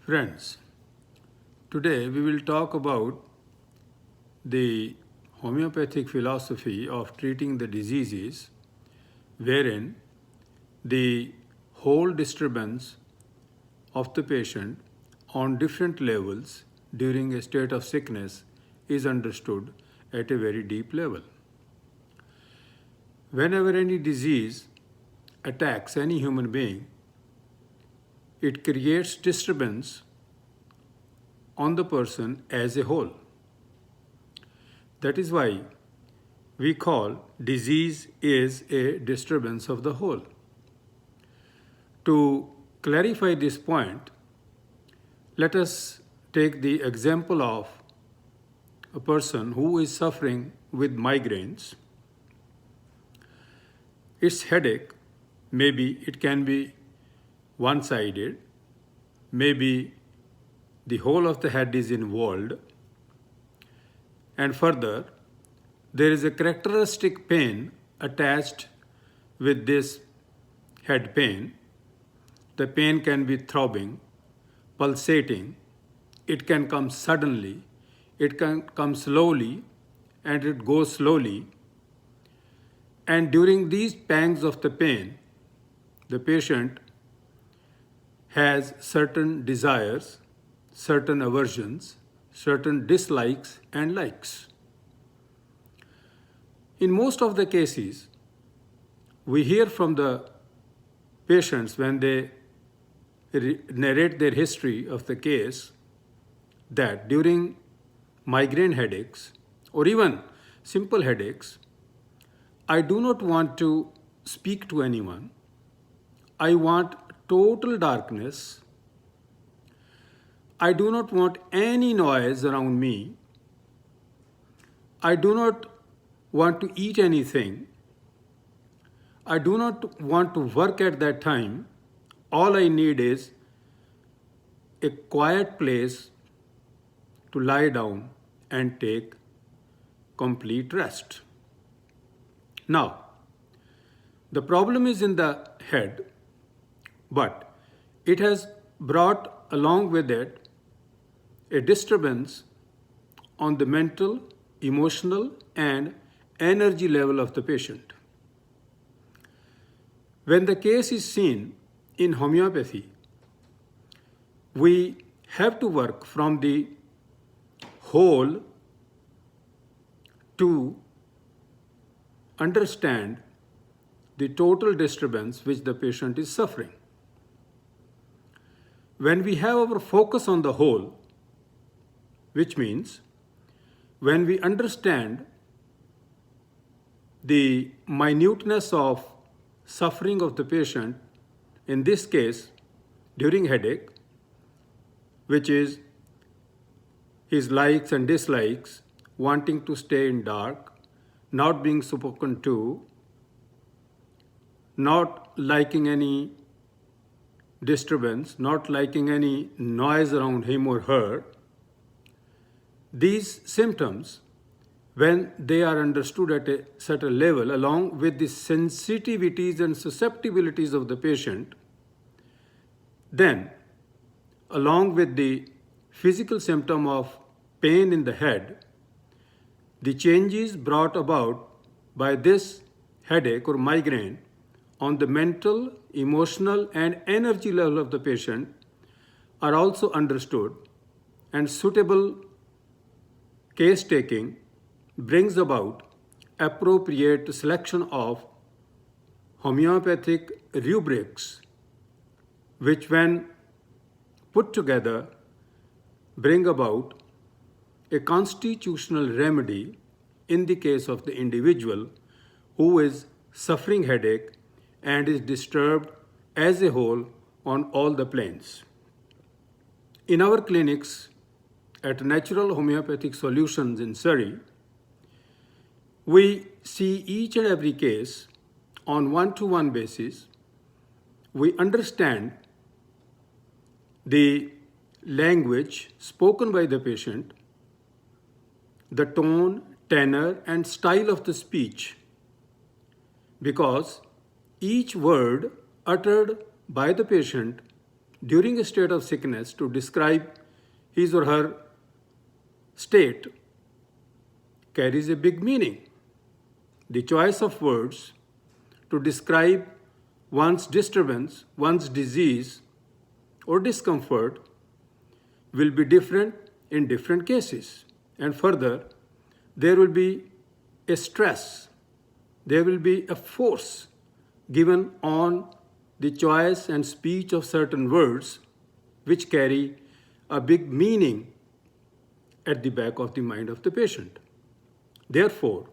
Friends, today we will talk about the homeopathic philosophy of treating the diseases wherein the whole disturbance of the patient on different levels during a state of sickness is understood at a very deep level. Whenever any disease attacks any human being, it creates disturbance on the person as a whole. That is why we call disease is a disturbance of the whole. To clarify this point, let us take the example of a person who is suffering with migraines. Its headache, maybe it can be one-sided, maybe the whole of the head is involved, and further, there is a characteristic pain attached with this head pain. The pain can be throbbing, pulsating, it can come suddenly, it can come slowly, and it goes slowly. And during these pangs of the pain, the patient has certain desires, certain aversions, certain dislikes and likes. In most of the cases, we hear from the patients when they narrate their history of the case that during migraine headaches or even simple headaches, I do not want to speak to anyone. I want total darkness. I do not want any noise around me. I do not want to eat anything. I do not want to work at that time. All I need is a quiet place to lie down and take complete rest. Now, the problem is in the head, but it has brought along with it a disturbance on the mental, emotional, and energy level of the patient. When the case is seen in homeopathy, we have to work from the whole to understand the total disturbance which the patient is suffering. When we have our focus on the whole, which means when we understand the minuteness of suffering of the patient, in this case during headache, which is his likes and dislikes, wanting to stay in dark, not being spoken to, not liking any disturbance, not liking any noise around him or her. These symptoms, when they are understood at a certain level, along with the sensitivities and susceptibilities of the patient, then, along with the physical symptom of pain in the head, the changes brought about by this headache or migraine on the mental, emotional, and energy level of the patient are also understood, and suitable case taking brings about appropriate selection of homeopathic rubrics, which when put together bring about a constitutional remedy in the case of the individual who is suffering headache and is disturbed as a whole on all the planes. In our clinics at Natural Homeopathic Solutions in Surrey, we see each and every case on one-to-one basis. We understand the language spoken by the patient, the tone, tenor, and style of the speech, because each word uttered by the patient during a state of sickness to describe his or her state carries a big meaning. The choice of words to describe one's disturbance, one's disease, or discomfort will be different in different cases. And further, there will be a stress, there will be a force given on the choice and speech of certain words which carry a big meaning at the back of the mind of the patient. Therefore,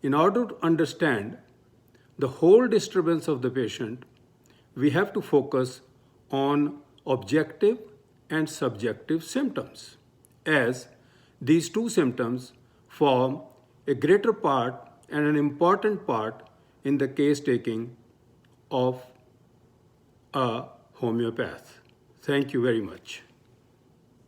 in order to understand the whole disturbance of the patient, we have to focus on objective and subjective symptoms, as these two symptoms form a greater part and an important part in the case taking of a homeopath. Thank you very much.